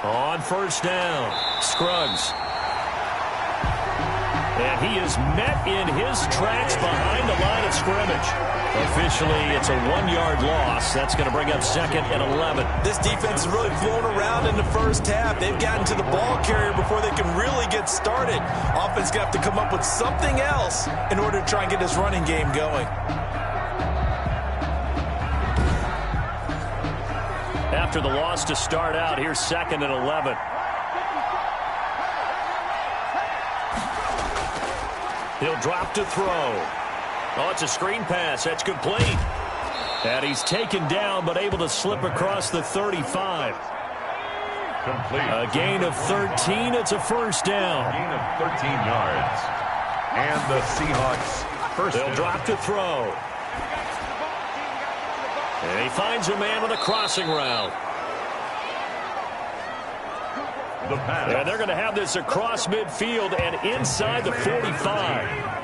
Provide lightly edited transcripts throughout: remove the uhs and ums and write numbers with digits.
On first down, Scruggs. And he is met in his tracks behind the line of scrimmage. Officially, it's a 1-yard loss. That's going to bring up 2nd and 11. This defense is really flown around in the first half. They've gotten to the ball carrier before they can really get started. Offense going to have to come up with something else in order to try and get this running game going. After the loss to start out, here's 2nd and 11. He'll drop to throw. Oh, it's a screen pass. That's complete. And he's taken down, but able to slip across the 35. Complete. A gain of 13. It's a first down. Gain of 13 yards. And the Seahawks first They'll down. drop to throw. And he finds a man on the crossing route. The pass. And they're going to have this across midfield and inside the 45.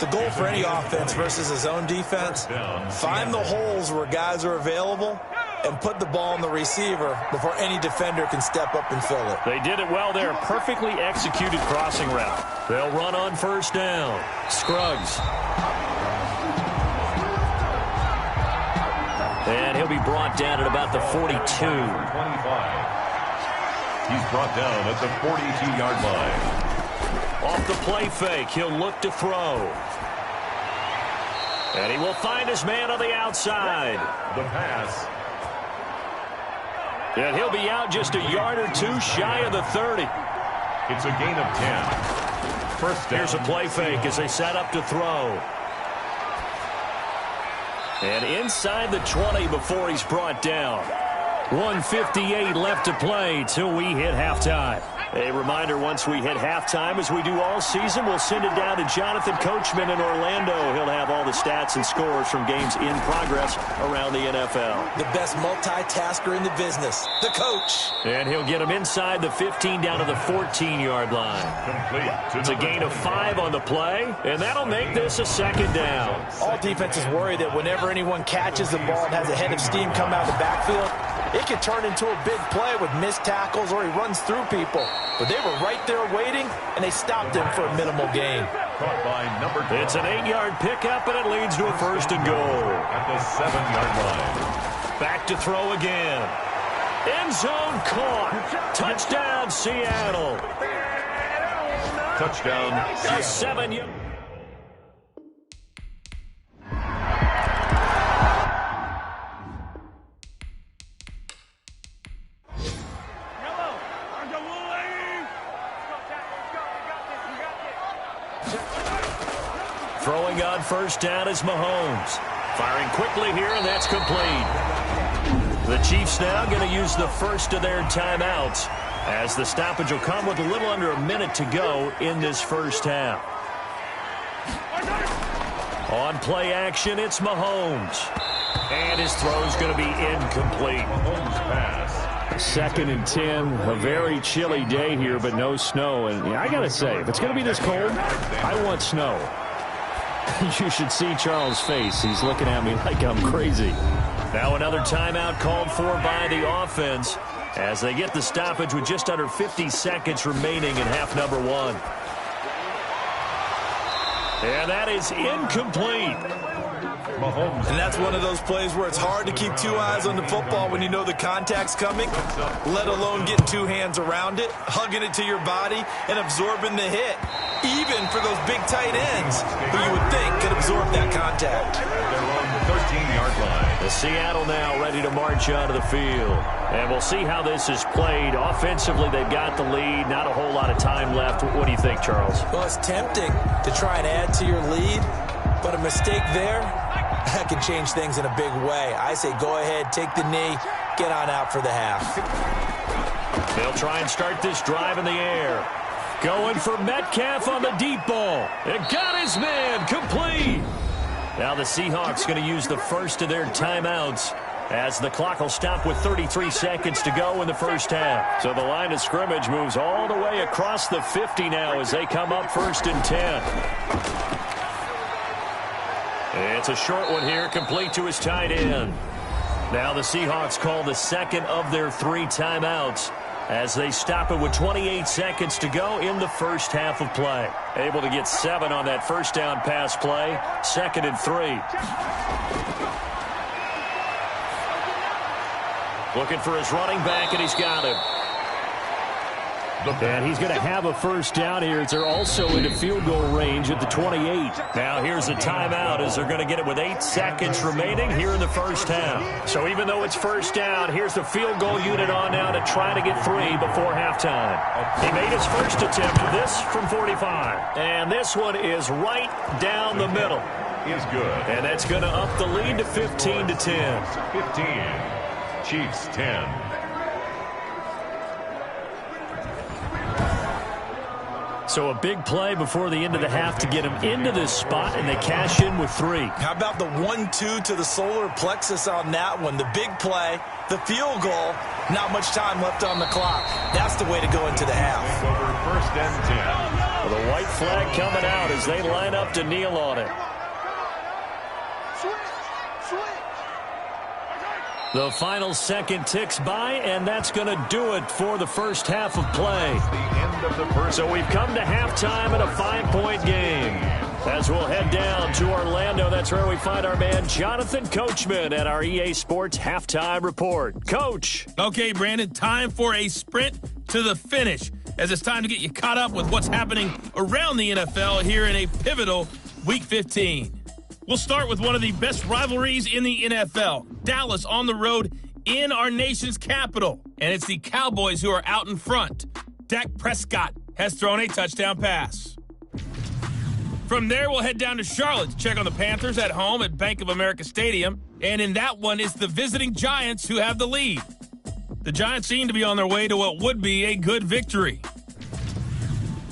The goal for any offense versus his own defense, find the holes where guys are available and put the ball on the receiver before any defender can step up and fill it. They did it well there. Perfectly executed crossing route. They'll run on first down. Scruggs. And he'll be brought down at about the 42. 25. He's brought down at the 42-yard line. Off the play fake, he'll look to throw. And he will find his man on the outside. The pass. And he'll be out just a yard or two shy of the 30. It's a gain of 10. First down. Here's a play fake as they set up to throw. And inside the 20 before he's brought down. 1:58 left to play till we hit halftime. A reminder, once we hit halftime, as we do all season, we'll send it down to Jonathan Coachman in Orlando. He'll have all the stats and scores from games in progress around the NFL. The best multitasker in the business, the coach. And he'll get him inside the 15 down to the 14-yard line. Complete. It's a gain of 5 on the play, and that'll make this a second down. All defenses worry that whenever anyone catches the ball and has a head of steam come out of the backfield, it can turn into a big play with missed tackles or he runs through people. But they were right there waiting, and they stopped him for a minimal gain. Caught by number 12. It's an 8-yard pickup, and it leads to a first and goal. At the 7-yard line. Back to throw again. End zone caught. Touchdown, Seattle. Touchdown. A 7-yard. Throwing on first down is Mahomes. Firing quickly here, and that's complete. The Chiefs now going to use the first of their timeouts, as the stoppage will come with a little under a minute to go in this first half. On play action, it's Mahomes. And his throw's going to be incomplete. Mahomes pass. 2nd and 10, a very chilly day here, but no snow. And I got to say, if it's going to be this cold, I want snow. You should see Charles' face. He's looking at me like I'm crazy. Now another timeout called for by the offense as they get the stoppage with just under 50 seconds remaining in half number 1. And that is incomplete. Mahomes. And that's one of those plays where it's hard to keep 2 eyes on the football when you know the contact's coming, let alone getting 2 hands around it, hugging it to your body, and absorbing the hit. Even for those big tight ends who you would think could absorb that contact. They're on the 13-yard line. The Seattle now ready to march onto the field. And we'll see how this is played. Offensively, they've got the lead. Not a whole lot of time left. What do you think, Charles? Well, it's tempting to try and add to your lead, but a mistake there, that can change things in a big way. I say go ahead, take the knee, get on out for the half. They'll try and start this drive in the air. Going for Metcalf on the deep ball. It got his man complete. Now the Seahawks going to use the first of their timeouts as the clock will stop with 33 seconds to go in the first half. So the line of scrimmage moves all the way across the 50 now as they come up 1st and 10. It's a short one here, complete to his tight end. Now the Seahawks call the second of their 3 timeouts as they stop it with 28 seconds to go in the first half of play. Able to get 7 on that first down pass play. 2nd and 3. Looking for his running back, and he's got him. And he's going to have a first down here. They're also into field goal range at the 28. Now here's a timeout as they're going to get it with 8 seconds remaining here in the first half. So even though it's first down, here's the field goal unit on now to try to get 3 before halftime. He made his first attempt, this from 45. And this one is right down the middle. Is good. And that's going to up the lead to 15-10. 15. Chiefs 10. So a big play before the end of the half to get him into this spot, and they cash in with 3. How about the 1-2 to the solar plexus on that one? The big play, the field goal, not much time left on the clock. That's the way to go into the half. Over 1st and 10. Well, the white flag coming out as they line up to kneel on it. The final second ticks by, and that's going to do it for the first half of play. The end of the first. So we've come to halftime in a 5-point game. As we'll head down to Orlando, that's where we find our man Jonathan Coachman at our EA Sports Halftime Report. Coach. Okay, Brandon, time for a sprint to the finish, as it's time to get you caught up with what's happening around the NFL here in a pivotal Week 15. We'll start with one of the best rivalries in the NFL. Dallas on the road in our nation's capital. And it's the Cowboys who are out in front. Dak Prescott has thrown a touchdown pass. From there, we'll head down to Charlotte to check on the Panthers at home at Bank of America Stadium. And in that one, it's the visiting Giants who have the lead. The Giants seem to be on their way to what would be a good victory.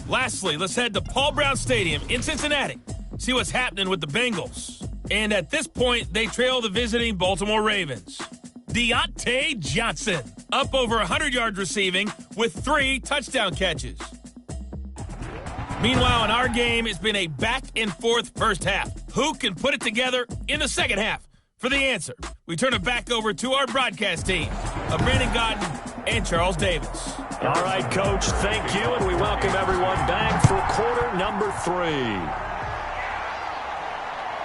Lastly, let's head to Paul Brown Stadium in Cincinnati. See what's happening with the Bengals. And at this point, they trail the visiting Baltimore Ravens. Deontay Johnson, up over 100 yards receiving with 3 touchdown catches. Meanwhile, in our game, it's been a back-and-forth first half. Who can put it together in the second half? For the answer, we turn it back over to our broadcast team of Brandon Gaudin and Charles Davis. All right, Coach, thank you, and we welcome everyone back for quarter number 3.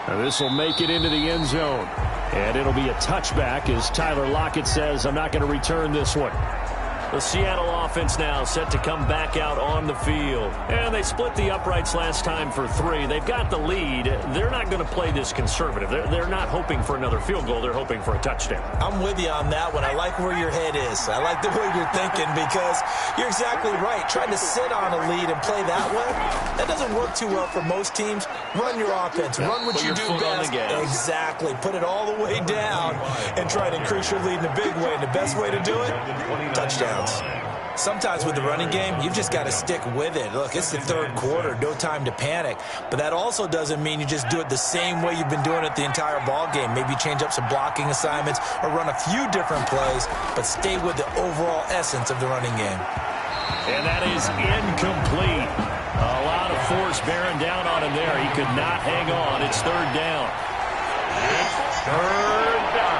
Now this will make it into the end zone. And it'll be a touchback as Tyler Lockett says, I'm not going to return this one. The Seattle offense now set to come back out on the field. And they split the uprights last time for 3. They've got the lead. They're not going to play this conservative. They're not hoping for another field goal. They're hoping for a touchdown. I'm with you on that one. I like where your head is. I like the way you're thinking because you're exactly right. Trying to sit on a lead and play that way, that doesn't work too well for most teams. Run your offense. Run what you do best. Exactly. Put it all the way down and try to increase your lead in a big way. And the best way to do it, touchdowns. Sometimes with the running game, you've just got to stick with it. Look, it's the 3rd quarter, no time to panic. But that also doesn't mean you just do it the same way you've been doing it the entire ball game. Maybe change up some blocking assignments or run a few different plays, but stay with the overall essence of the running game. And that is incomplete. A lot of force bearing down on him there. He could not hang on. It's 3rd down. It's 3rd down.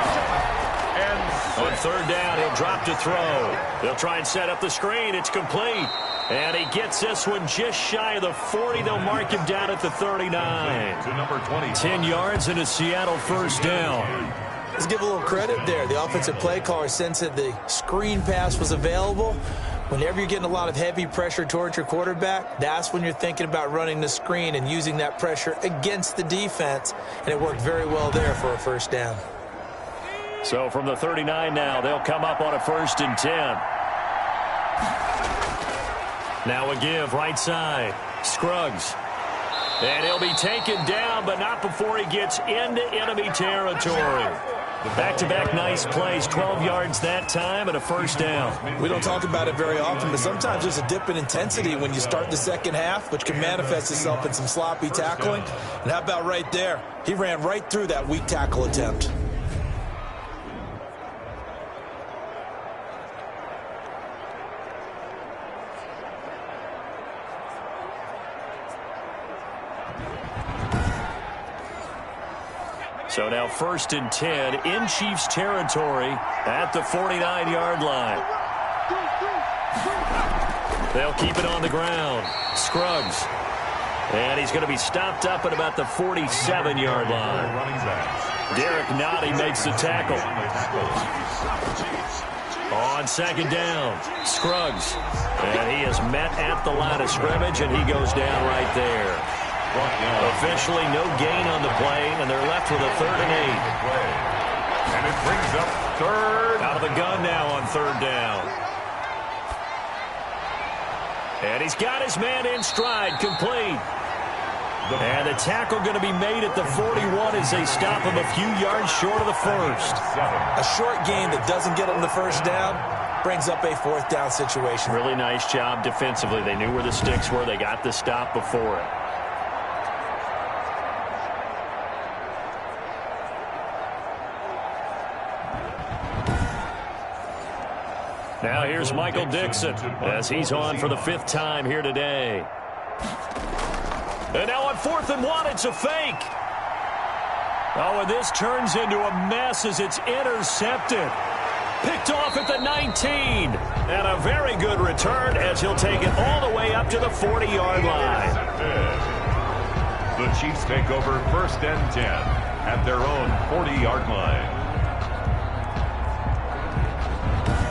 On 3rd down, he'll drop to throw. They'll try and set up the screen. It's complete. And he gets this one just shy of the 40. They'll mark him down at the 39. To number 20. 10 yards and a Seattle first down. Let's give a little credit there. The offensive play caller sensed that the screen pass was available. Whenever you're getting a lot of heavy pressure towards your quarterback, that's when you're thinking about running the screen and using that pressure against the defense. And it worked very well there for a first down. So from the 39 now, they'll come up on a 1st and 10. Now a give right side. Scruggs. And he'll be taken down, but not before he gets into enemy territory. Back-to-back nice plays, 12 yards that time and a first down. We don't talk about it very often, but sometimes there's a dip in intensity when you start the second half, which can manifest itself in some sloppy tackling. And how about right there? He ran right through that weak tackle attempt. So now 1st and 10 in Chiefs territory at the 49-yard line. They'll keep it on the ground. Scruggs. And he's going to be stopped up at about the 47-yard line. Derek Nottie makes the tackle. On 2nd down, Scruggs. And he is met at the line of scrimmage, and he goes down right there. Officially no gain on the play, and they're left with a 3rd and 8. And it brings up 3rd. Out of the gun now on 3rd down. And he's got his man in stride, complete. And the tackle going to be made at the 41 as they stop him a few yards short of the 1st. A short gain that doesn't get him the 1st down brings up a 4th down situation. Really nice job defensively. They knew where the sticks were. They got the stop before it. Now here's Michael Dixon as he's on for the 5th time here today. And now on 4th and 1, it's a fake. Oh, and this turns into a mess as it's intercepted. Picked off at the 19. And a very good return as he'll take it all the way up to the 40-yard line. The Chiefs take over 1st and 10 at their own 40-yard line.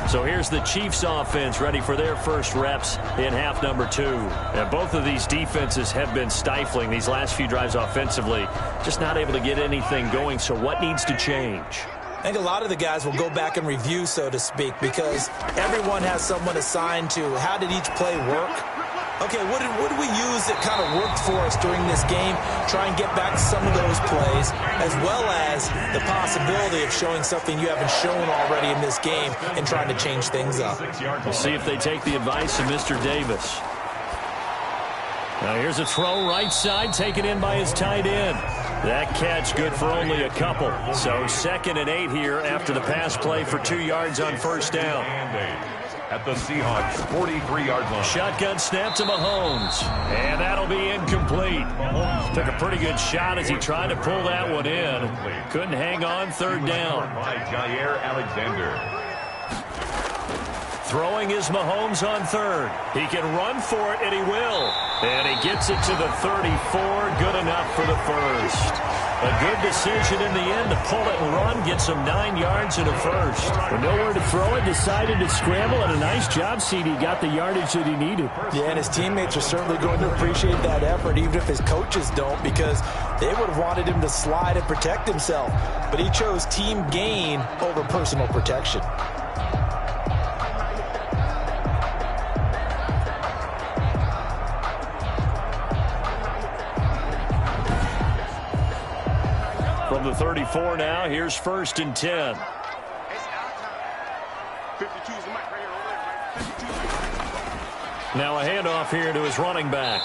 So here's the Chiefs offense ready for their first reps in half number 2. And both of these defenses have been stifling these last few drives offensively. Just not able to get anything going. So what needs to change? I think a lot of the guys will go back and review, so to speak, because everyone has someone assigned to how did each play work. Okay, what did we use that kind of worked for us during this game? Try and get back to some of those plays, as well as the possibility of showing something you haven't shown already in this game and trying to change things up. We'll see if they take the advice of Mr. Davis. Now here's a throw right side taken in by his tight end. That catch good for only a couple. So 2nd and 8 here after the pass play for 2 yards on 1st down. At the Seahawks 43-yard line. Shotgun snap to Mahomes. And that'll be incomplete. Took a pretty good shot as he tried to pull that one in. Couldn't hang on 3rd down. By Jair Alexander. Throwing is Mahomes on 3rd. He can run for it, and he will. And he gets it to the 34. Good enough for the 1st. A good decision in the end to pull it and run, get some 9 yards and a 1st. With nowhere to throw it, decided to scramble, and a nice job, CD. Got the yardage that he needed. Yeah, and his teammates are certainly going to appreciate that effort, even if his coaches don't, because they would have wanted him to slide and protect himself. But he chose team gain over personal protection. From the 34 now, here's 1st and 10. Now a handoff here to his running back.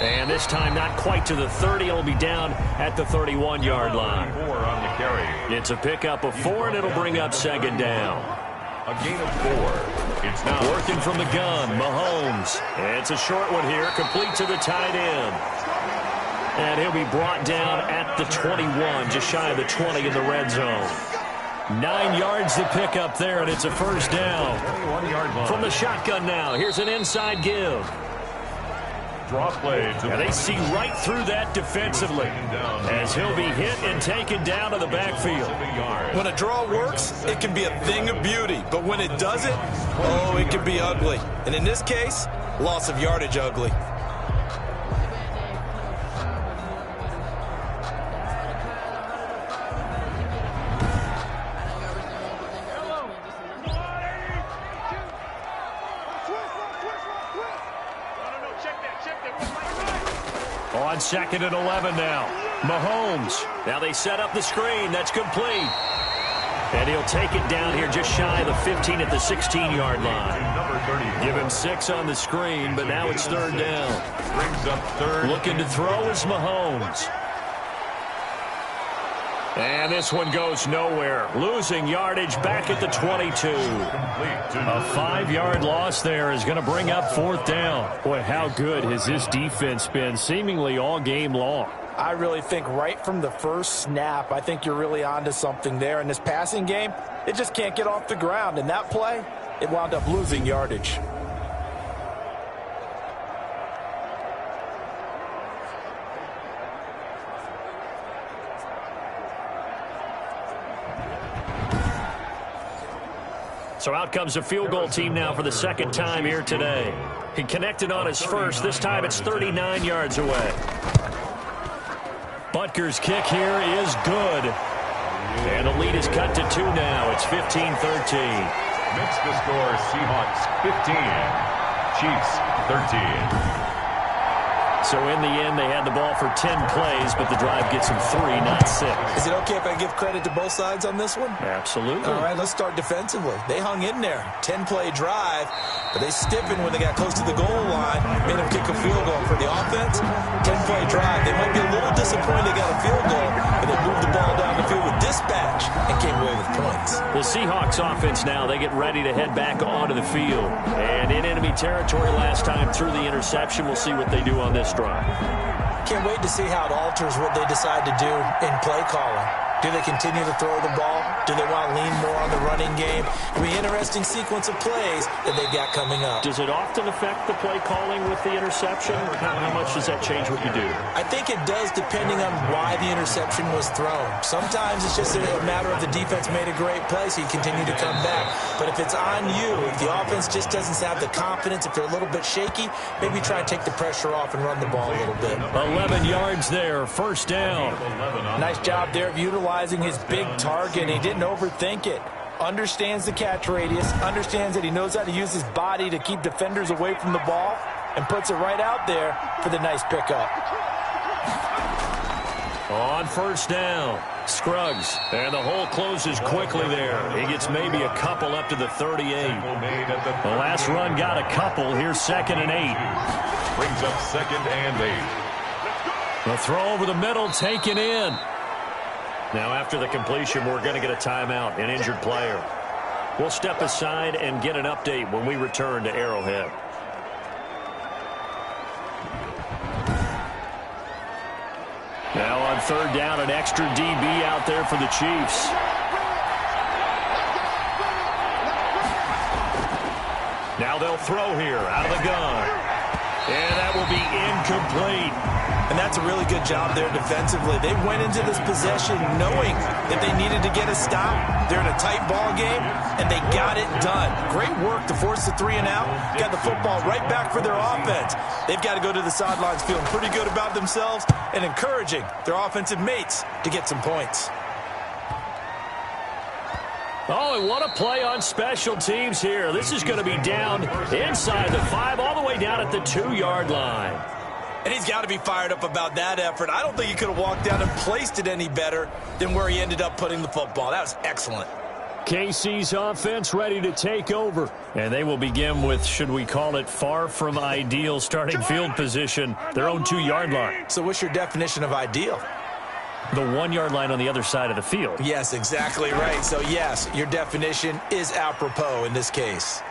And this time not quite to the 30. It'll be down at the 31-yard line. 4 on the carry. It's a pickup of 4, and it'll bring up 2nd down. A gain of 4. It's now working from the gun, Mahomes. It's a short one here, complete to the tight end. And he'll be brought down at the 21, just shy of the 20 in the red zone. 9 yards to pick up there, and it's a 1st down. 21-yard line. From the shotgun now, here's an inside give. Draw play. And they see right through that defensively as he'll be hit and taken down to the backfield. When a draw works, it can be a thing of beauty. But when it doesn't, oh, it can be ugly. And in this case, loss of yardage ugly. On 2nd and 11 now. Mahomes. Now they set up the screen. That's complete. And he'll take it down here just shy of the 15 at the 16-yard line. Give him 6 on the screen, but now it's 3rd down. Brings up 3rd. Looking to throw is Mahomes. And this one goes nowhere. Losing yardage back at the 22. A 5-yard loss there is going to bring up 4th down. Boy, how good has this defense been seemingly all game long? I really think right from the first snap, I think you're really onto something there. In this passing game, it just can't get off the ground. And that play, it wound up losing yardage. So out comes a field goal team now for the second time here today. He connected on his first. This time it's 39 yards away. Butker's kick here is good. And the lead is cut to 2 now. It's 15-13. Makes the score Seahawks 15, Chiefs 13. So in the end, they had the ball for 10 plays, but the drive gets them 3, not 6. Is it okay if I give credit to both sides on this one? Absolutely. All right, let's start defensively. They hung in there. 10-play drive, but they stiffened when they got close to the goal line, made them kick a field goal. For the offense, 10-play drive. They might be a little disappointed they got a field goal, but they moved the ball down the field with dispatch and came away with points. The Seahawks offense now, they get ready to head back onto the field. And in enemy territory last time through the interception, we'll see what they do on this drive. Can't wait to see how it alters what they decide to do in play calling. Do they continue to throw the ball? Do they want to lean more on the running game? It'll be an interesting sequence of plays that they've got coming up. Does it often affect the play calling with the interception? How much does that change what you do? I think it does depending on why the interception was thrown. Sometimes it's just a matter of the defense made a great play, so you continue to come back. But if it's on you, if the offense just doesn't have the confidence, if they're a little bit shaky, maybe try and take the pressure off and run the ball a little bit. 11 yards there, first down. Nice job there of utilizing his big target. He didn't overthink it. Understands the catch radius, understands that he knows how to use his body to keep defenders away from the ball, and puts it right out there for the nice pickup. On first down, Scruggs, and the hole closes quickly there. He gets maybe a couple up to the 38. The last run got a couple. Here's 2nd and 8. Brings up 2nd and 8. The throw over the middle taken in. Now after the completion, we're going to get a timeout, an injured player. We'll step aside and get an update when we return to Arrowhead. Now on third down, an extra DB out there for the Chiefs. Now they'll throw here out of the gun. And that will be incomplete. And that's a really good job there defensively. They went into this possession knowing that they needed to get a stop. They're in a tight ball game, and they got it done. Great work to force the 3 and out. Got the football right back for their offense. They've got to go to the sidelines feeling pretty good about themselves and encouraging their offensive mates to get some points. Oh, and what a play on special teams here. This is going to be down inside the 5, all the way down at the 2-yard line. And he's got to be fired up about that effort. I don't think he could have walked down and placed it any better than where he ended up putting the football. That was excellent. KC's offense ready to take over. And they will begin with, should we call it, far from ideal starting field position, their own 2-yard line. So what's your definition of ideal? The 1-yard line on the other side of the field. Yes, exactly right. So, yes, your definition is apropos in this case.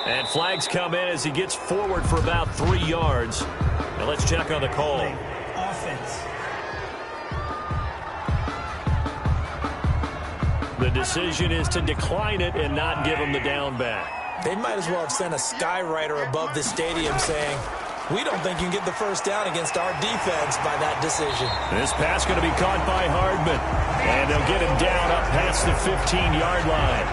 And flags come in as he gets forward for about 3 yards. Now let's check on the call. Offense. The decision is to decline it and not give him the down back. They might as well have sent a skywriter above the stadium saying, we don't think you can get the first down against our defense by that decision. This pass going to be caught by Hardman. And they'll get him down up past the 15-yard line.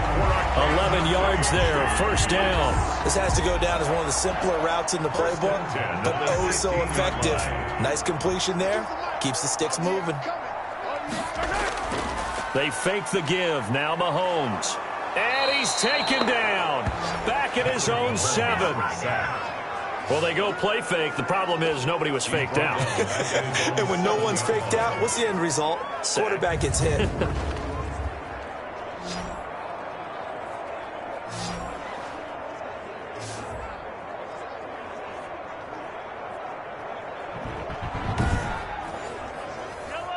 11 yards there, first down. This has to go down as one of the simpler routes in the playbook, but oh so effective. Nice completion there. Keeps the sticks moving. They fake the give. Now Mahomes. And he's taken down. Back at his own 7. Well, they go play fake. The problem is nobody was faked out. And when no one's faked out, what's the end result? Quarterback gets hit.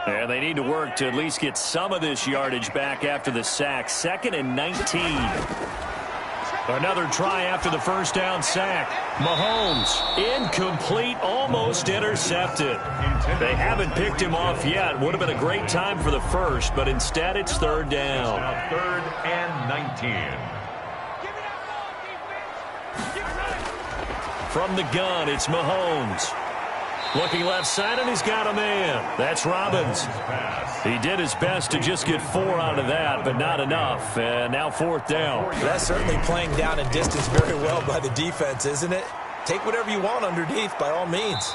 And they need to work to at least get some of this yardage back after the sack. 2nd and 19. Another try after the first down sack. Mahomes, incomplete, almost intercepted. They haven't picked him off yet. Would have been a great time for the first, but instead it's third down. Now 3rd and 19. From the gun, it's Mahomes. Looking left side, and he's got a man. That's Robbins. He did his best to just get 4 out of that, but not enough. And now 4th down. That's certainly playing down and distance very well by the defense, isn't it? Take whatever you want underneath, by all means.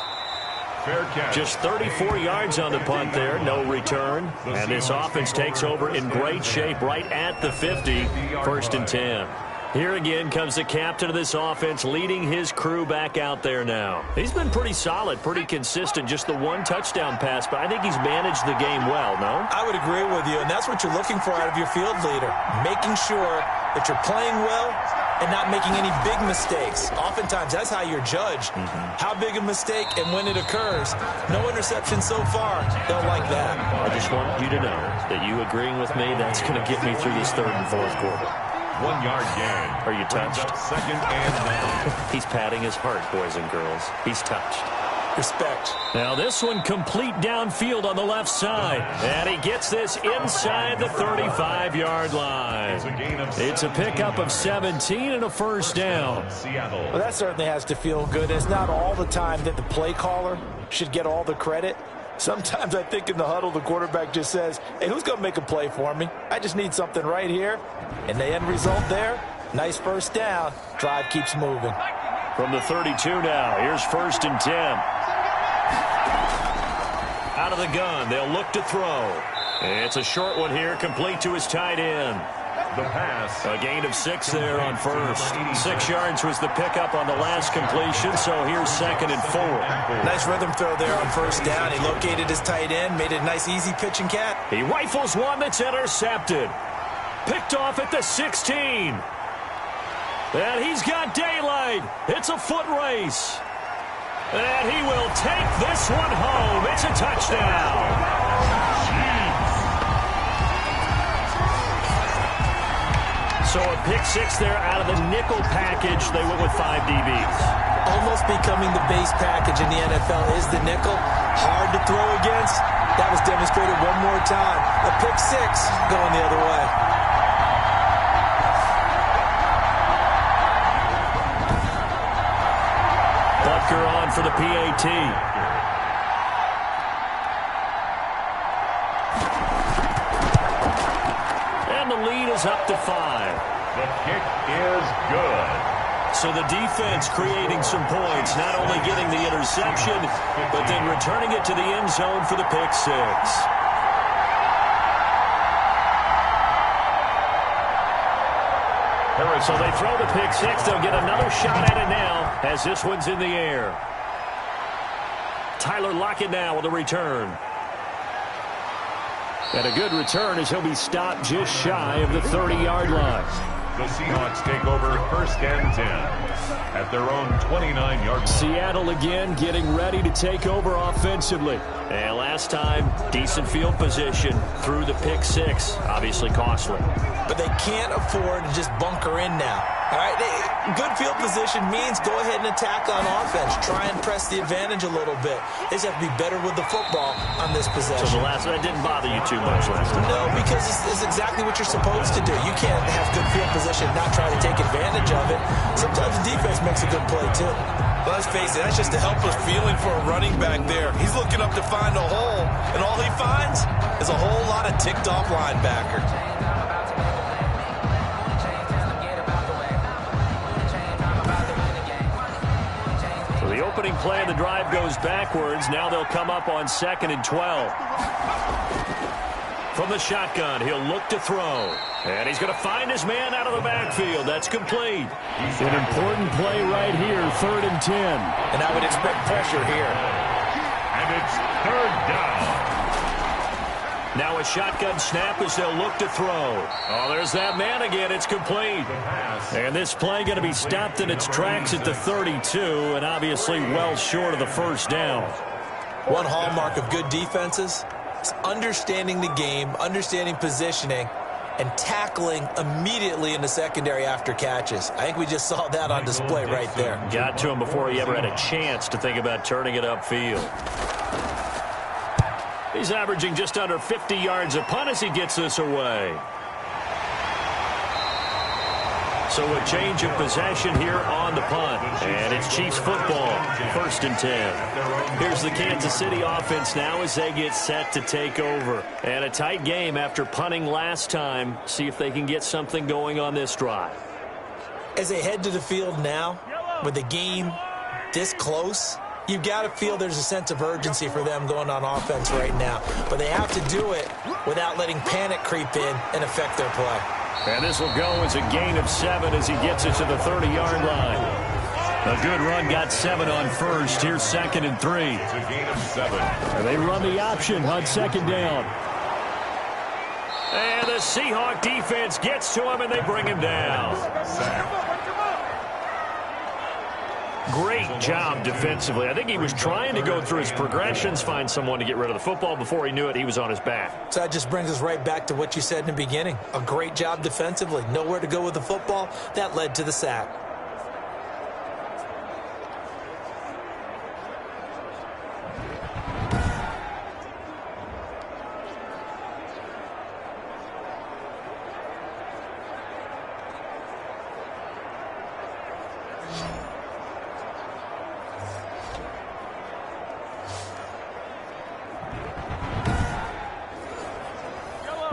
Fair catch. Just 34 yards on the punt there, no return. And this offense takes over in great shape right at the 50, 1st and 10. Here again comes the captain of this offense, leading his crew back out there now. He's been pretty solid, pretty consistent, just the 1 touchdown pass, but I think he's managed the game well, no? I would agree with you, and that's what you're looking for out of your field leader, making sure that you're playing well and not making any big mistakes. Oftentimes, that's how you're judged. How big a mistake and when it occurs. No interception so far. Don't like that. I just want you to know that you agreeing with me, that's going to get me through this 3rd and 4th quarter. 1 yard gain. Are you touched? 2nd and 9. He's patting his heart, boys and girls. He's touched. Respect. Now this one complete downfield on the left side. And he gets this inside the 35-yard line. It's a pickup of 17 and a 1st down. Seattle. Well, that certainly has to feel good. It's not all the time that the play caller should get all the credit. Sometimes I think in the huddle, the quarterback just says, hey, who's going to make a play for me? I just need something right here. And the end result there, nice 1st down. Drive keeps moving. From the 32 now, here's 1st and 10. Out of the gun, they'll look to throw. It's a short one here, complete to his tight end. The pass. A gain of 6 there on 1st. 6 yards was the pickup on the last completion, so here's 2nd and 4. Nice rhythm throw there on 1st down. He located his tight end, made it a nice easy pitch and catch. He rifles one that's intercepted. Picked off at the 16. And he's got daylight. It's a foot race. And he will take this one home. It's a touchdown. So a pick 6 there out of the nickel package. They went with 5 DBs. Almost becoming the base package in the NFL is the nickel. Hard to throw against. That was demonstrated one more time. A pick 6 going the other way. Butker on for the PAT. And the lead is up to 5. The kick is good. So the defense creating some points, not only getting the interception, but then returning it to the end zone for the pick 6. So they throw the pick 6. They'll get another shot at it now as this one's in the air. Tyler Lockett now with a return. And a good return as he'll be stopped just shy of the 30-yard line. The Seahawks take over 1st and 10 at their own 29-yard line. Seattle again getting ready to take over offensively. And last time, decent field position through the pick 6. Obviously costly. But they can't afford to just bunker in now. All right, good field position means go ahead and attack on offense. Try and press the advantage a little bit. They just have to be better with the football on this possession. So the last one didn't bother you too much last time? No, because it's exactly what you're supposed to do. You can't have good field position and not try to take advantage of it. Sometimes the defense makes a good play, too. Let's face it, that's just a helpless feeling for a running back there. He's looking up to find a hole, and all he finds is a whole lot of ticked-off linebacker. The opening play of the drive goes backwards. Now they'll come up on 2nd and 12. From the shotgun, he'll look to throw. And he's going to find his man out of the backfield. That's complete. An important play right here, 3rd and 10. And I would expect pressure here. And it's 3rd down. Now a shotgun snap as they'll look to throw. Oh, there's that man again. It's complete. And this play going to be stopped in its tracks at the 32, and obviously well short of the 1st down. One hallmark of good defenses is understanding the game, understanding positioning, and tackling immediately in the secondary after catches. I think we just saw that on display right there. Got to him before he ever had a chance to think about turning it upfield. He's averaging just under 50 yards a punt as he gets this away. So a change of possession here on the punt. And it's Chiefs football, 1st and 10. Here's the Kansas City offense now as they get set to take over. And a tight game after punting last time. See if they can get something going on this drive. As they head to the field now, with the game this close, you've got to feel there's a sense of urgency for them going on offense right now. But they have to do it without letting panic creep in and affect their play. And this will go as a gain of 7 as he gets it to the 30-yard line. A good run, got 7 on first. Here's 2nd and 3. It's a gain of 7. And they run the option on 2nd down. And the Seahawk defense gets to him, and they bring him down. Great job defensively. I think he was trying to go through his progressions, find someone to get rid of the football. Before he knew it, he was on his back. So that just brings us right back to what you said in the beginning. A great job defensively. Nowhere to go with the football. That led to the sack.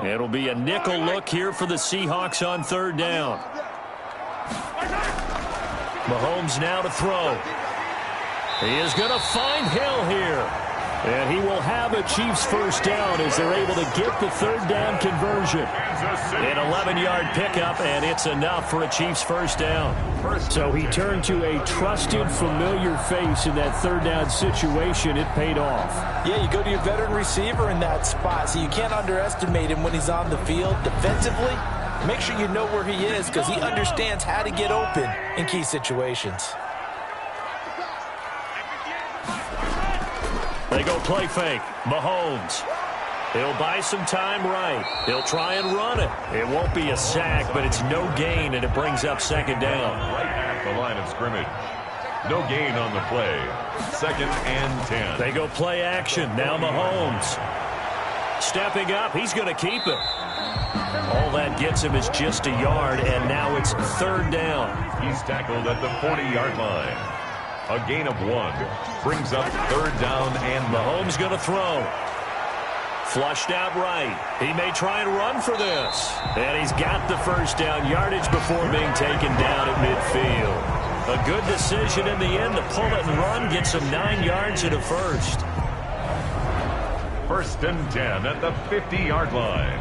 It'll be a nickel look here for the Seahawks on 3rd down. Mahomes now to throw. He is going to find Hill here. And he will have a Chiefs 1st down as they're able to get the 3rd down conversion. An 11-yard pickup, and it's enough for a Chiefs 1st down. So he turned to a trusted, familiar face in that 3rd down situation. It paid off. Yeah, you go to your veteran receiver in that spot, so you can't underestimate him when he's on the field defensively. Make sure you know where he is because he understands how to get open in key situations. They go play fake. Mahomes. He'll buy some time right. He'll try and run it. It won't be a sack, but it's no gain, and it brings up 2nd down. Right at the line of scrimmage. No gain on the play. 2nd and 10. They go play action. Now Mahomes. Stepping up. He's going to keep it. All that gets him is just a yard, and now it's 3rd down. He's tackled at the 40-yard line. A gain of 1 brings up 3rd down, and Mahomes going to throw. Flushed out right. He may try and run for this. And he's got the 1st down yardage before being taken down at midfield. A good decision in the end to pull it and run. Gets him 9 yards at a 1st. 1st and 10 at the 50-yard line.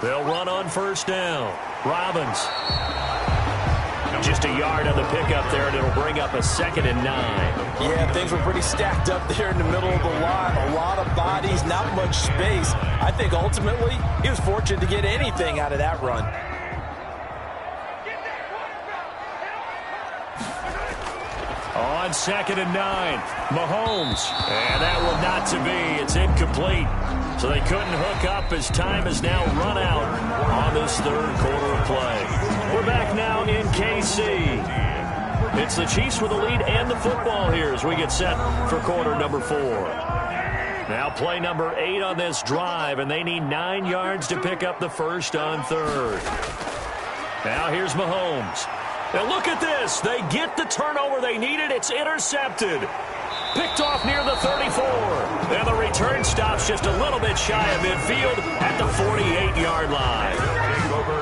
They'll run on 1st down. Robbins. Just a yard on the pickup there, and it'll bring up a 2nd and 9. Yeah, things were pretty stacked up there in the middle of the line. A lot of bodies, not much space. I think ultimately he was fortunate to get anything out of that run. On 2nd and 9, Mahomes. And that will not to be. It's incomplete. So they couldn't hook up as time has now run out on this 3rd quarter of play. We're back now in KC. It's the Chiefs with the lead and the football here as we get set for quarter number 4. Now play number 8 on this drive, and they need 9 yards to pick up the 1st on 3rd. Now here's Mahomes. And look at this. They get the turnover they needed. It's intercepted. Picked off near the 34. And the return stops just a little bit shy of midfield at the 48-yard line.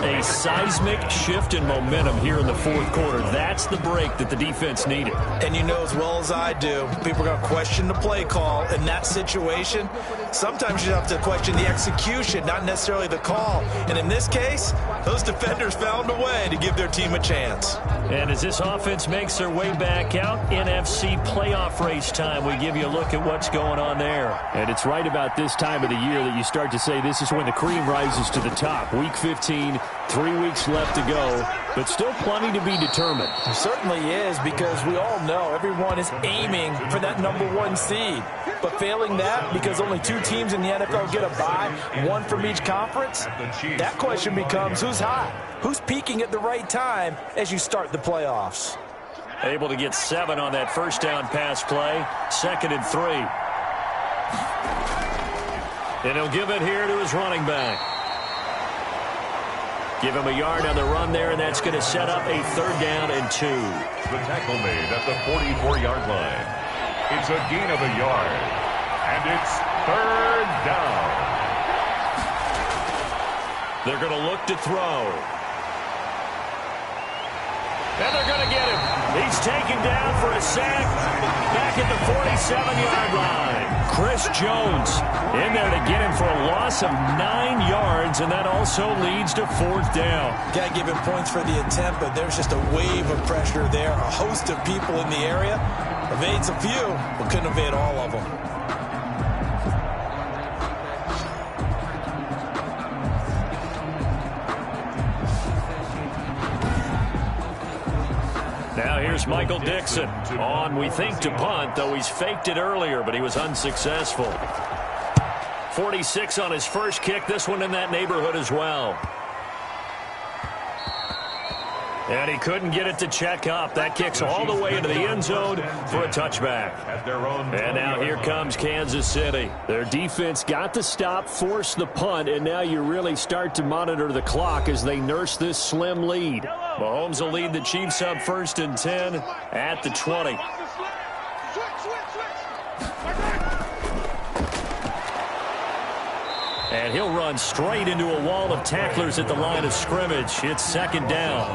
A seismic shift in momentum here in the 4th quarter. That's the break that the defense needed. And you know as well as I do, people are going to question the play call in that situation. Sometimes you have to question the execution, not necessarily the call. And in this case, Those defenders found a way to give their team a chance. And as this offense makes their way back out, NFC playoff race time, we give you a look at what's going on there. And it's right about this time of the year that you start to say this is when the cream rises to the top. Week 15, 3 weeks left to go, but still plenty to be determined. It certainly is, because we all know everyone is aiming for that #1 seed. But failing that, because only 2 teams in the NFL get a bye, 1 from each conference, that question becomes who's hot? Who's peaking at the right time as you start the playoffs? Able to get 7 on that first down pass play. 2nd and 3. And he'll give it here to his running back. Give him a yard on the run there, and that's going to set up a 3rd down and 2. The tackle made at the 44-yard line. It's a gain of a yard, and it's 3rd down. They're going to look to throw. And they're going to get him. He's taken down for a sack back at the 47-yard line. Chris Jones in there to get him for a loss of 9 yards, and that also leads to 4th down. Got to give him points for the attempt, but there's just a wave of pressure there. A host of people in the area. Evades a few, but couldn't evade all of them. Now here's Michael Dixon on, we think, to punt, though he's faked it earlier, but he was unsuccessful. 46 on his first kick, this one in that neighborhood as well. And he couldn't get it to check up. That kicks all the way into the end zone for a touchback. And now here comes Kansas City. Their defense got the stop, forced the punt, and now you really start to monitor the clock as they nurse this slim lead. Mahomes will lead the Chiefs up 1st and 10 at the 20. And he'll run straight into a wall of tacklers at the line of scrimmage. It's 2nd down.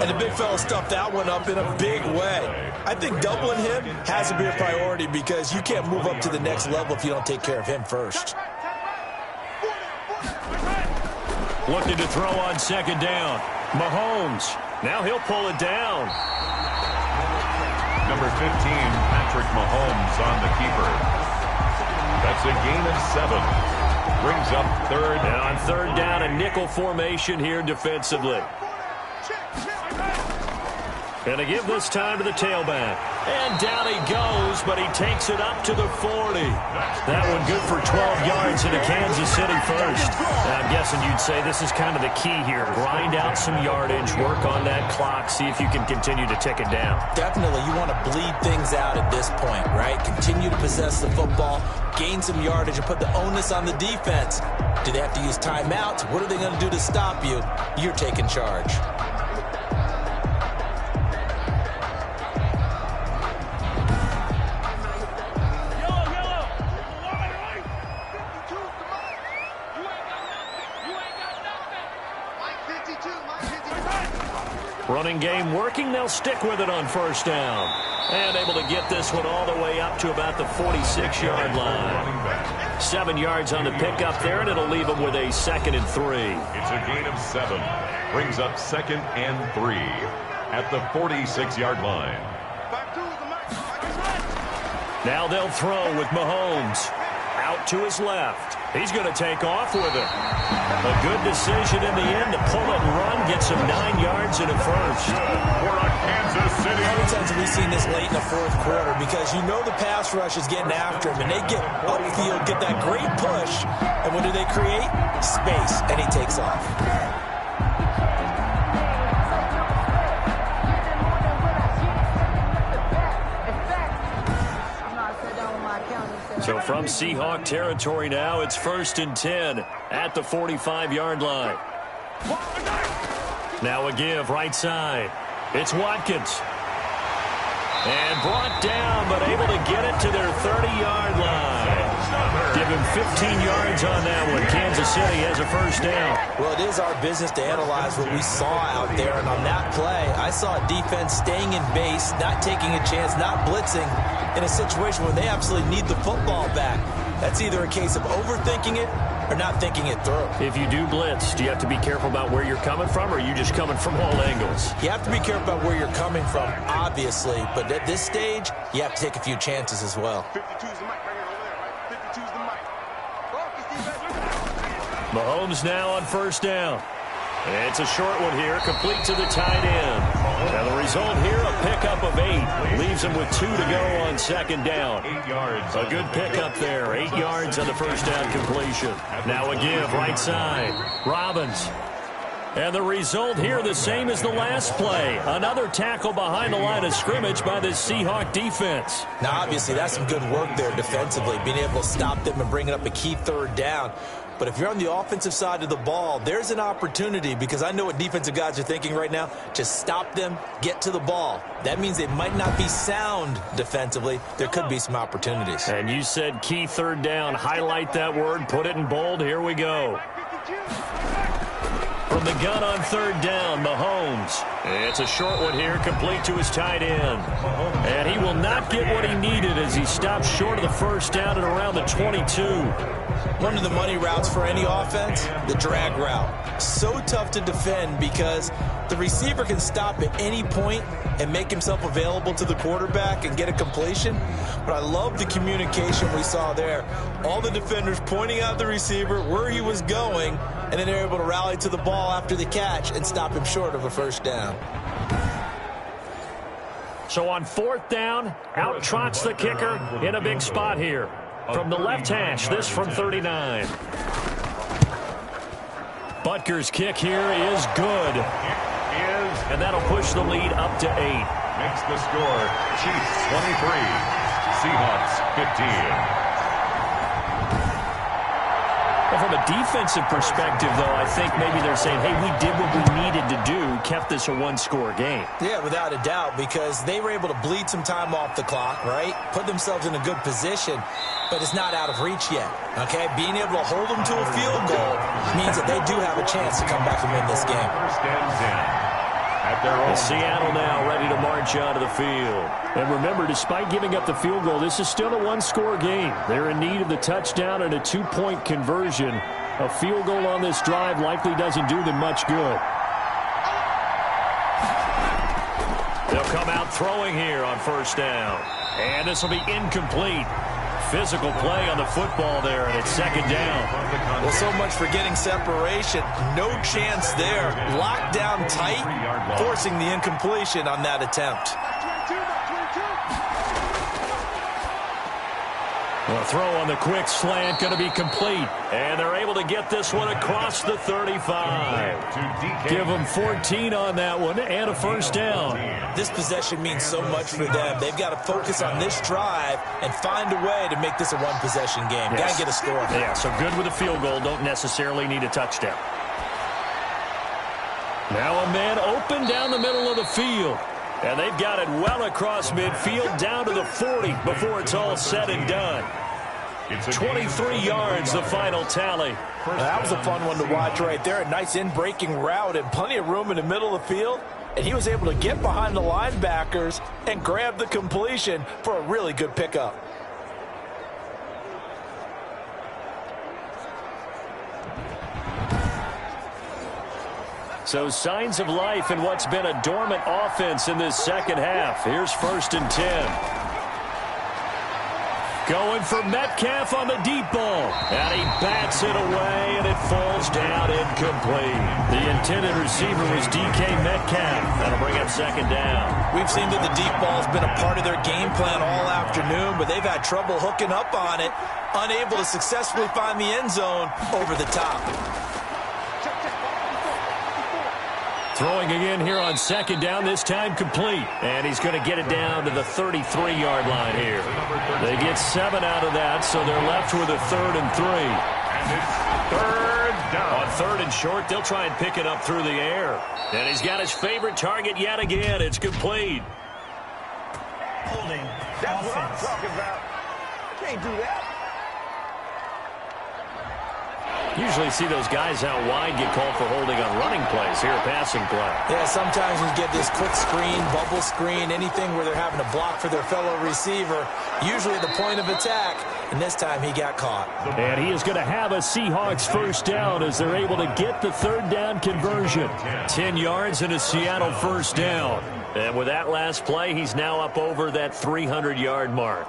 And the big fella stuffed that one up in a big way. I think doubling him has to be a priority, because you can't move up to the next level if you don't take care of him first. Looking to throw on 2nd down. Mahomes. Now he'll pull it down. Number 15, Patrick Mahomes on the keeper. That's a gain of 7. Brings up 3rd. And on 3rd down, a nickel formation here defensively. And to give this time to the tailback. And down he goes, but he takes it up to the 40. That one good for 12 yards into Kansas City first. Now, I'm guessing you'd say this is kind of the key here. Grind out some yardage, work on that clock, see if you can continue to tick it down. Definitely, you want to bleed things out at this point, right? Continue to possess the football, gain some yardage, and put the onus on the defense. Do they have to use timeouts? What are they going to do to stop you? You're taking charge. Running game working. They'll stick with it on 1st down. And able to get this one all the way up to about the 46-yard line. 7 yards on the pickup there, and it'll leave them with a 2nd and 3. It's a gain of 7. Brings up 2nd and 3 at the 46-yard line. Now they'll throw with Mahomes. Out to his left. He's going to take off with it. A good decision in the end to pull it and run. Gets him 9 yards and a first. For a Kansas City. How many times have we seen this late in the 4th quarter? Because you know the pass rush is getting after him, and they get upfield, get that great push, and what do they create? Space, and he takes off. So from Seahawk territory now, it's 1st and 10 at the 45-yard line. Now a give right side. It's Watkins. And brought down, but able to get it to their 30-yard line. Give him 15 yards on that one. Kansas City has a 1st down. Well, it is our business to analyze what we saw out there. And on that play, I saw a defense staying in base, not taking a chance, not blitzing in a situation where they absolutely need the football back. That's either a case of overthinking it are not thinking it through. If you do blitz, do you have to be careful about where you're coming from, or are you just coming from all angles? You have to be careful about where you're coming from, obviously, but at this stage, you have to take a few chances as well. 52's the mic right here over there, right? 52's the mic. Mahomes now on first down. It's a short one here, complete to the tight end. Now the result here, a pickup of 8. Leaves him with 2 to go on second down. 8 yards. A good pickup there, 8 yards on the first down completion. Now a give, right side. Robbins. And the result here, the same as the last play. Another tackle behind the line of scrimmage by the Seahawk defense. Now, obviously, that's some good work there defensively, being able to stop them and bringing up a key third down. But if you're on the offensive side of the ball, there's an opportunity, because I know what defensive guys are thinking right now. Just stop them, get to the ball. That means they might not be sound defensively. There could be some opportunities. And you said key third down. Highlight that word, put it in bold. Here we go. From the gun on third down, Mahomes. It's a short one here, complete to his tight end. And he will not get what he needed as he stops short of the first down at around the 22. One of the money routes for any offense, the drag route. So tough to defend because the receiver can stop at any point and make himself available to the quarterback and get a completion. But I love the communication we saw there. All the defenders pointing out the receiver, where he was going, and then they're able to rally to the ball after the catch and stop him short of a first down. So on fourth down, out trots the kicker in a big spot here. From the left hash, this from 39. Butker's kick here is good. And that'll push the lead up to 8. Makes the score Chiefs 23, Seahawks 15. Well, from a defensive perspective, though, I think maybe they're saying, hey, we did what we needed to do, kept this a one-score game. Yeah, without a doubt, because they were able to bleed some time off the clock, right? Put themselves in a good position, but it's not out of reach yet, okay? Being able to hold them to a field goal means that they do have a chance to come back and win this game. First and 10. At their own. Seattle now ready to march onto the field. And remember, despite giving up the field goal, this is still a one-score game. They're in need of the touchdown and a two-point conversion. A field goal on this drive likely doesn't do them much good. They'll come out throwing here on first down. And this will be incomplete. Physical play on the football there, and it's second down. Well, so much for getting separation. No chance there. Locked down tight, forcing the incompletion on that attempt. A throw on the quick slant going to be complete. And they're able to get this one across the 35. Give them 14 on that one and a first down. This possession means so much for them. They've got to focus on this drive and find a way to make this a one-possession game. Yes. Got to get a score. Yeah, so good with a field goal. Don't necessarily need a touchdown. Now a man open down the middle of the field. And they've got it well across midfield down to the 40 before it's all said and done. 23 yards, the final tally. That was a fun one to watch right there. A nice in-breaking route and plenty of room in the middle of the field. And he was able to get behind the linebackers and grab the completion for a really good pickup. So signs of life in what's been a dormant offense in this second half. Here's first and 10. Going for Metcalf on the deep ball. And he bats it away, and it falls down incomplete. The intended receiver was DK Metcalf. That'll bring up second down. We've seen that the deep ball's been a part of their game plan all afternoon, but they've had trouble hooking up on it, unable to successfully find the end zone over the top. Throwing again here on second down, this time complete. And he's going to get it down to the 33-yard line here. They get 7 out of that, so they're left with a 3rd and 3. And it's third down. On 3rd and short, they'll try and pick it up through the air. And he's got his favorite target yet again. It's complete. Holding. That's what I'm talking about. Can't do that. Usually see those guys out wide get called for holding on running plays. Here, a passing play. Yeah, sometimes you get this quick screen, bubble screen, anything where they're having to block for their fellow receiver. Usually at the point of attack, and this time he got caught. And he is going to have a Seahawks first down as they're able to get the third down conversion. 10 yards and a Seattle first down. And with that last play, he's now up over that 300-yard mark.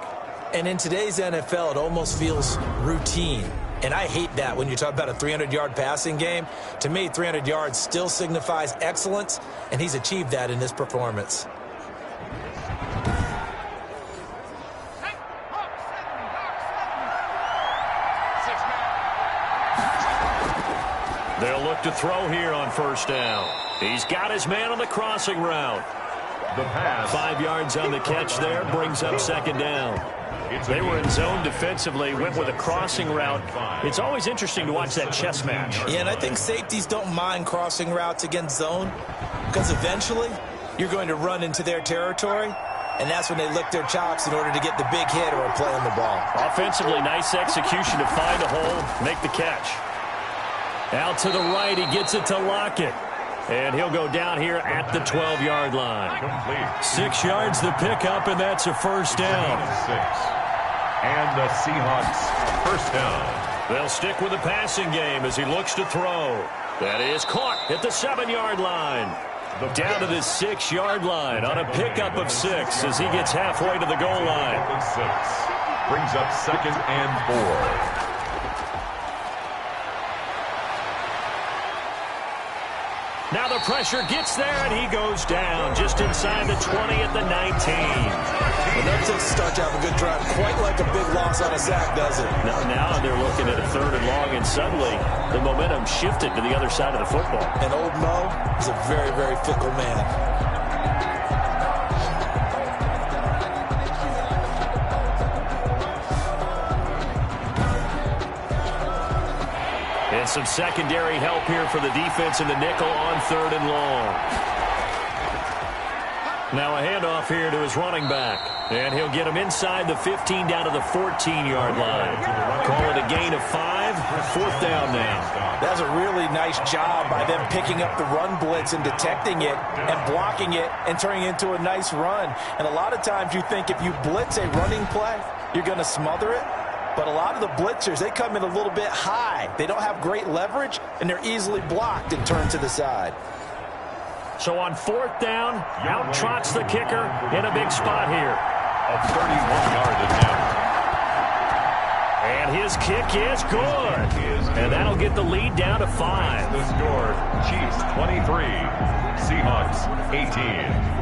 And in today's NFL, it almost feels routine. And I hate that when you talk about a 300-yard passing game. To me, 300 yards still signifies excellence, and he's achieved that in this performance. They'll look to throw here on first down. He's got his man on the crossing route. The pass. 5 yards on the catch there, brings up second down. They were in zone defensively, went with a crossing route. It's always interesting to watch that chess match. Yeah, and I think safeties don't mind crossing routes against zone because eventually you're going to run into their territory, and that's when they lick their chops in order to get the big hit or a play on the ball. Offensively, nice execution to find a hole, make the catch. Out to the right, he gets it to Lockett. And he'll go down here at the 12-yard line. Complete. 6 yards the pickup, and that's a first down. 6. And the Seahawks first down. They'll stick with the passing game as he looks to throw. That is caught at the 7-yard line. Down to the 6-yard line on a pickup of 6 as he gets halfway to the goal line. 6. Brings up second and 4. Now the pressure gets there, and he goes down just inside the 20 at the 19. And that doesn't start to have a good drive, quite like a big loss on a sack, does it? Now they're looking at a third and long, and suddenly the momentum shifted to the other side of the football. And old Mo is a very, very fickle man. And some secondary help here for the defense in the nickel on third and long. Now a handoff here to his running back. And he'll get him inside the 15 down to the 14-yard line. Call it a gain of 5. Fourth down now. That's a really nice job by them picking up the run blitz and detecting it and blocking it and turning it into a nice run. And a lot of times you think if you blitz a running play, you're going to smother it. But a lot of the blitzers, they come in a little bit high. They don't have great leverage, and they're easily blocked and turned to the side. So on fourth down, out trots the kicker in a big spot here. A 31-yard attempt. And his kick is good. And that'll get the lead down to 5. The score, Chiefs 23, Seahawks 18.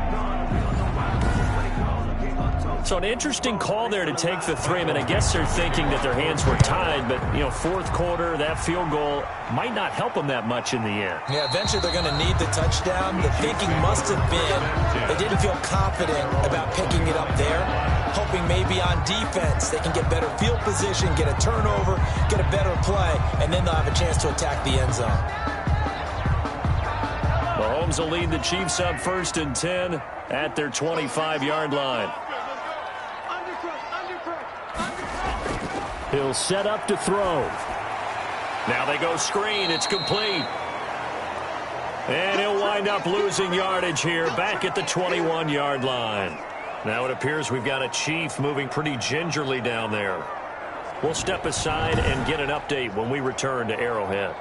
So an interesting call there to take the 3. I mean, I guess they're thinking that their hands were tied, but, you know, fourth quarter, that field goal might not help them that much in the end. Yeah, eventually they're going to need the touchdown. The thinking must have been they didn't feel confident about picking it up there, hoping maybe on defense they can get better field position, get a turnover, get a better play, and then they'll have a chance to attack the end zone. Mahomes will lead the Chiefs up first and 10 at their 25-yard line. He'll set up to throw. Now they go screen. It's complete. And he'll wind up losing yardage here back at the 21-yard line. Now it appears we've got a Chief moving pretty gingerly down there. We'll step aside and get an update when we return to Arrowhead.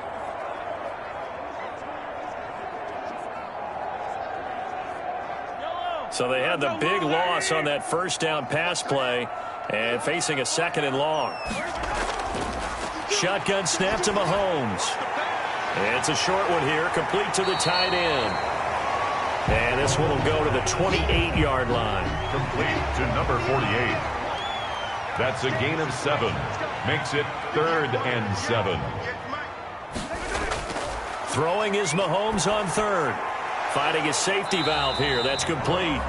So they had the big loss on that first down pass play. And facing a second and long. Shotgun snap to Mahomes. And it's a short one here, complete to the tight end. And this one will go to the 28-yard line. Complete to number 48. That's a gain of 7. Makes it 3rd and 7. Throwing is Mahomes on 3rd. Finding his safety valve here. That's complete.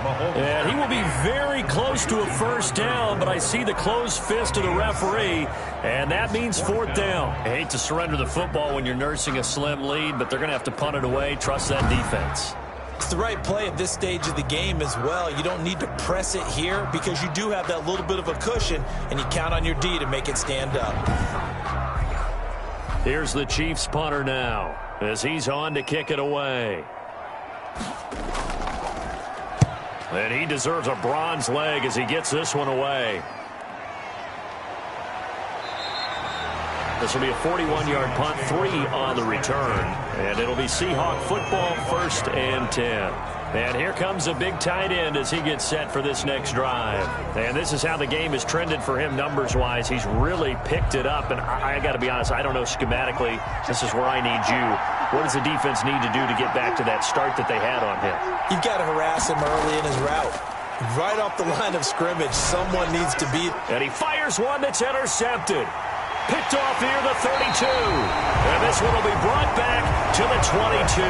And he will be very close to a first down, but I see the closed fist of the referee, and that means fourth down. I hate to surrender the football when you're nursing a slim lead, but they're going to have to punt it away. Trust that defense. It's the right play at this stage of the game as well. You don't need to press it here because you do have that little bit of a cushion, and you count on your D to make it stand up. Here's the Chiefs punter now as he's on to kick it away. And he deserves a bronze leg as he gets this one away. This will be a 41-yard punt, 3 on the return. And it'll be Seahawk football, 1st and 10. And here comes a big tight end as he gets set for this next drive. And this is how the game has trended for him numbers-wise. He's really picked it up. And I got to be honest, I don't know schematically. This is where I need you. What does the defense need to do to get back to that start that they had on him? You've got to harass him early in his route. Right off the line of scrimmage, someone needs to beat. And he fires one that's intercepted. Picked off near the 32. And this one will be brought back to the 22.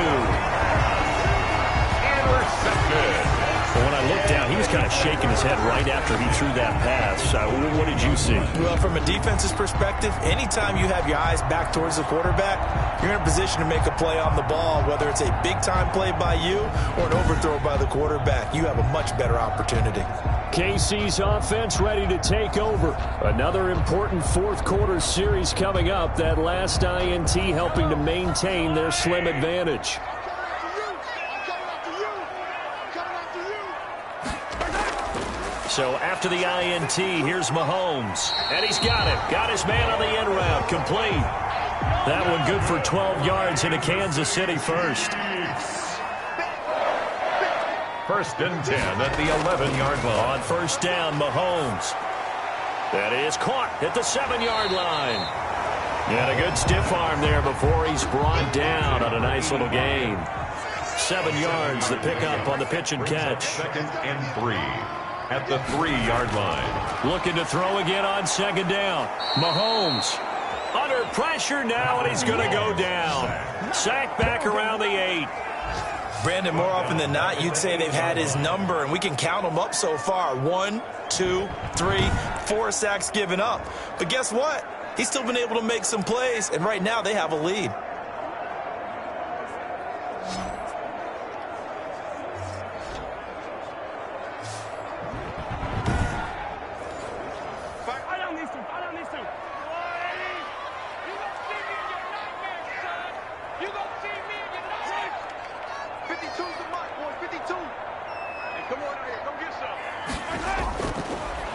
Well, when I looked down, he was kind of shaking his head right after he threw that pass. What did you see? Well, from a defense's perspective, anytime you have your eyes back towards the quarterback, you're in a position to make a play on the ball, whether it's a big-time play by you or an overthrow by the quarterback. You have a much better opportunity. KC's offense ready to take over. Another important fourth-quarter series coming up. That last INT helping to maintain their slim advantage. So after the INT, here's Mahomes. And he's got it. Got his man on the end route. Complete. That one good for 12 yards into Kansas City first. 1st and 10 at the 11-yard line. On first down, Mahomes. That is caught at the 7-yard line. And a good stiff arm there before he's brought down on a nice little gain. 7 yards, the pickup on the pitch and catch. 2nd and 3. At the 3-yard line. Looking to throw again on 2nd down. Mahomes under pressure now, and he's going to go down. Sacked back around the 8. Brandon, more often than not, you'd say they've had his number, and we can count them up so far. 1, 2, 3, 4 sacks given up. But guess what? He's still been able to make some plays, and right now they have a lead.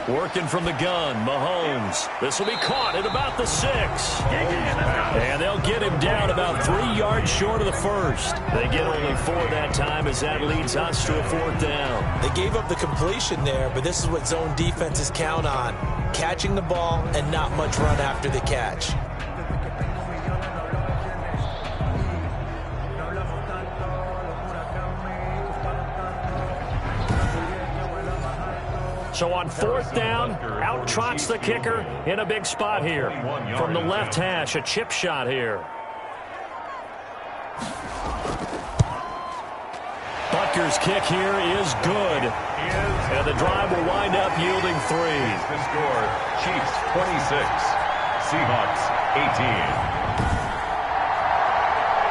Working from the gun, Mahomes. This will be caught at about the 6. And they'll get him down about 3 yards short of the first. They get only 4 that time as that leads us to a 4th down. They gave up the completion there, but this is what zone defenses count on. Catching the ball and not much run after the catch. So on 4th down, out trots the kicker in a big spot here. From the left hash, a chip shot here. Butker's kick here is good. And the drive will wind up yielding 3. The score, Chiefs 26, Seahawks 18.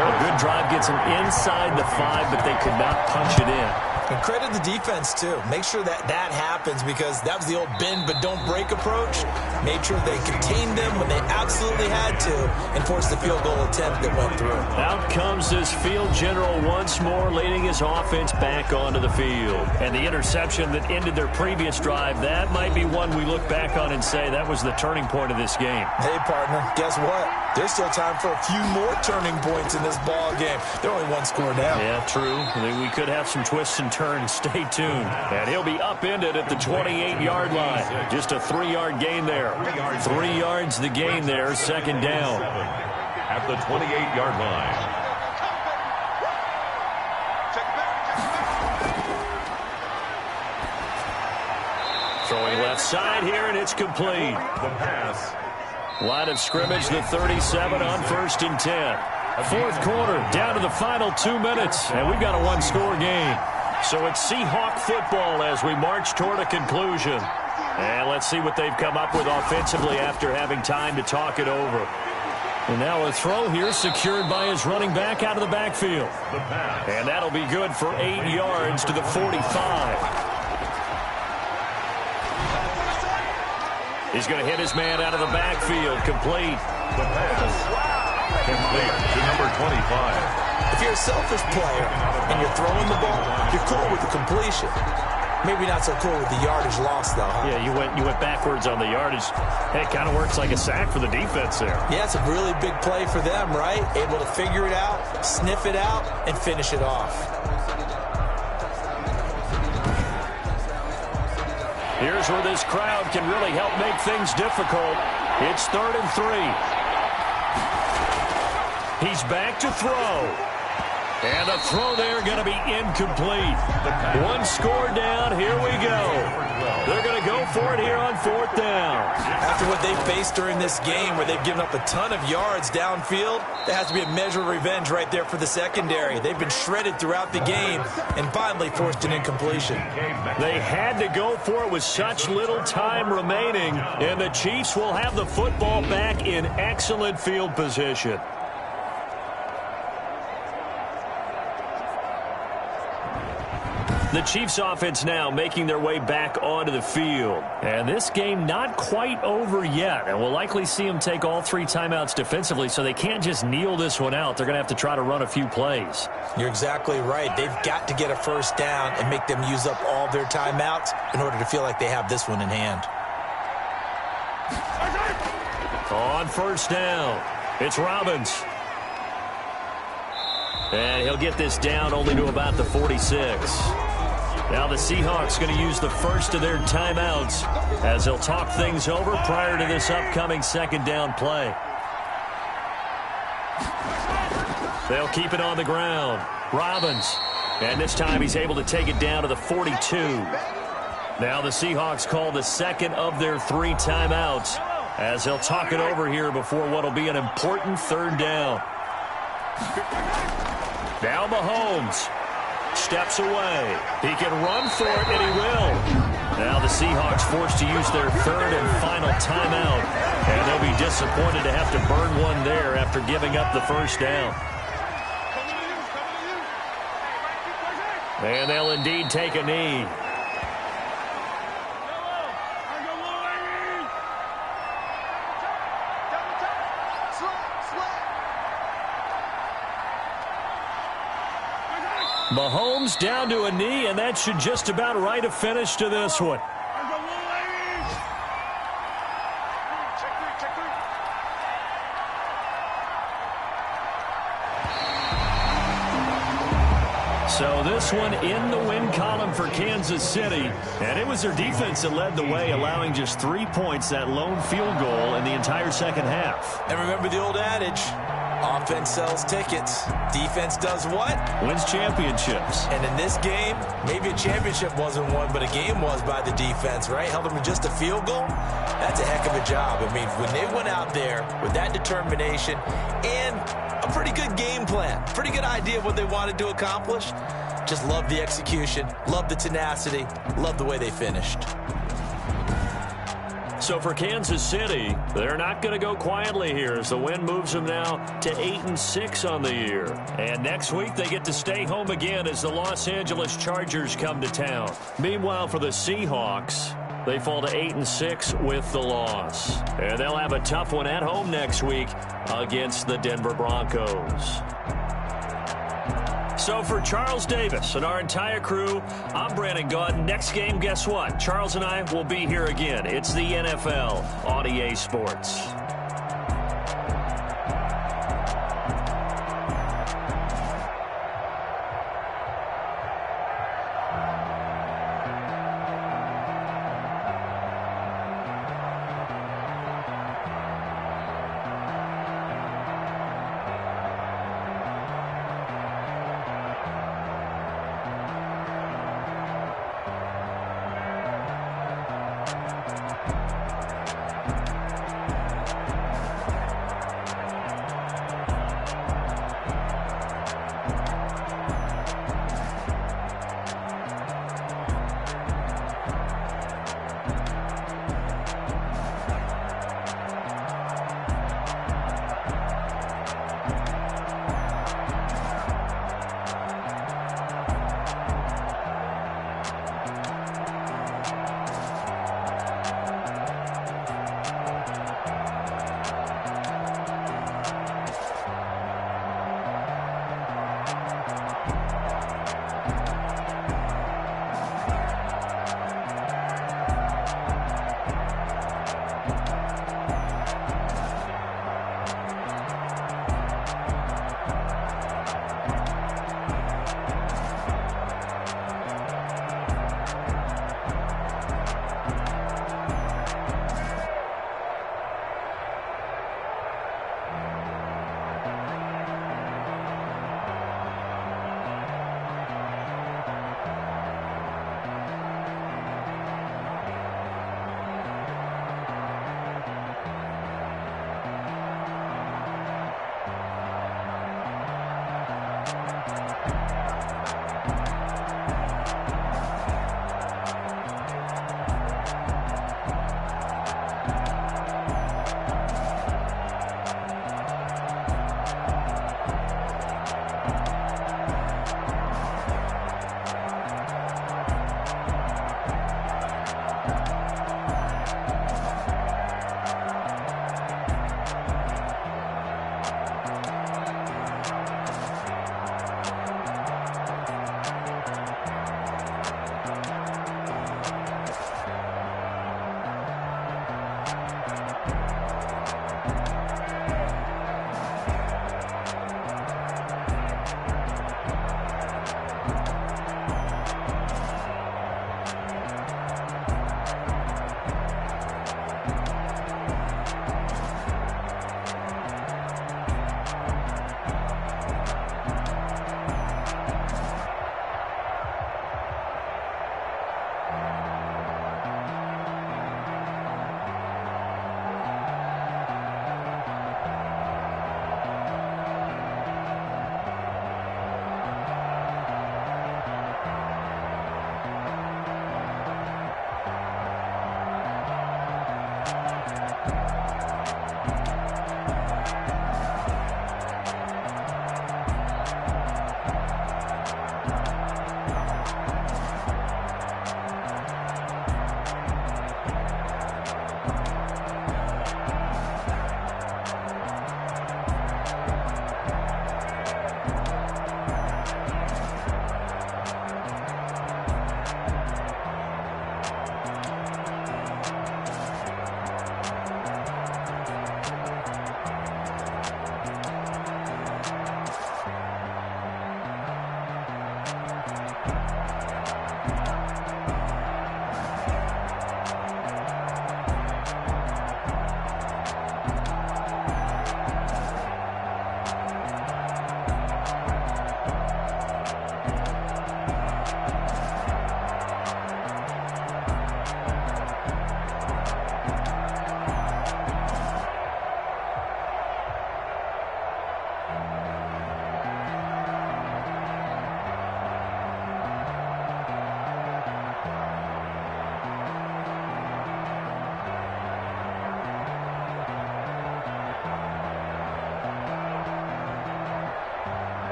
A good drive gets them inside the 5, but they could not punch it in. And credit the defense, too. Make sure that happens because that was the old bend but don't break approach. Made sure they contained them when they absolutely had to and forced the field goal attempt that went through. Out comes this field general once more, leading his offense back onto the field. And the interception that ended their previous drive, that might be one we look back on and say that was the turning point of this game. Hey, partner, guess what? There's still time for a few more turning points in this ball game. They're only 1 score down. Yeah, true. We could have some twists and turns. Stay tuned. And he'll be upended at the 28-yard line. Just a 3-yard gain there. 3 yards the gain there, 2nd down. At the 28-yard line. Throwing left side here, and it's complete. The pass. Line of scrimmage, the 37 on 1st and 10. 4th quarter, down to the final 2 minutes, and we've got a 1-score game. So it's Seahawk football as we march toward a conclusion. And let's see what they've come up with offensively after having time to talk it over. And now a throw here secured by his running back out of the backfield. And that'll be good for 8 yards to the 45. He's going to hit his man out of the backfield. Complete. The pass. Complete to number 25. If you're a selfish player and you're throwing the ball, you're cool with the completion. Maybe not so cool with the yardage loss, though, huh? Yeah, you went backwards on the yardage. Hey, it kind of works like a sack for the defense there. Yeah, it's a really big play for them, right? Able to figure it out, sniff it out, and finish it off. Here's where this crowd can really help make things difficult. It's 3rd and 3. He's back to throw. And the throw there going to be incomplete. One score down. Here we go. They're going to go for it here on 4th down. After what they faced during this game where they've given up a ton of yards downfield, there has to be a measure of revenge right there for the secondary. They've been shredded throughout the game and finally forced an incompletion. They had to go for it with such little time remaining, and the Chiefs will have the football back in excellent field position. The Chiefs offense now making their way back onto the field. And this game not quite over yet. And we'll likely see them take all 3 timeouts defensively, so they can't just kneel this one out. They're going to have to try to run a few plays. You're exactly right. They've got to get a first down and make them use up all their timeouts in order to feel like they have this one in hand. On 1st down, it's Robbins. And he'll get this down only to about the 46. Now the Seahawks going to use the first of their timeouts as they'll talk things over prior to this upcoming 2nd down play. They'll keep it on the ground. Robbins. And this time he's able to take it down to the 42. Now the Seahawks call the 2nd of their 3 timeouts as they'll talk it over here before what will be an important 3rd down. Now Mahomes steps away. He can run for it, and he will. Now the Seahawks forced to use their 3rd and final timeout, and they'll be disappointed to have to burn one there after giving up the 1st down. And they'll indeed take a knee. Mahomes down to a knee, and that should just about write a finish to this one. So this one in the win column for Kansas City, and it was their defense that led the way, allowing just 3 points, that lone field goal in the entire 2nd half. And remember the old adage, offense sells tickets. Defense does what? Wins championships. And in this game, maybe a championship wasn't won, but a game was by the defense, right? Held them to just a field goal. That's a heck of a job. I mean, when they went out there with that determination and a pretty good game plan, pretty good idea of what they wanted to accomplish, just love the execution, love the tenacity, love the way they finished. So for Kansas City, they're not going to go quietly here as the win moves them now to 8-6 on the year. And next week they get to stay home again as the Los Angeles Chargers come to town. Meanwhile, for the Seahawks, they fall to 8-6 with the loss. And they'll have a tough one at home next week against the Denver Broncos. So for Charles Davis and our entire crew, I'm Brandon Gaudin. Next game, guess what? Charles and I will be here again. It's the NFL on EA Sports.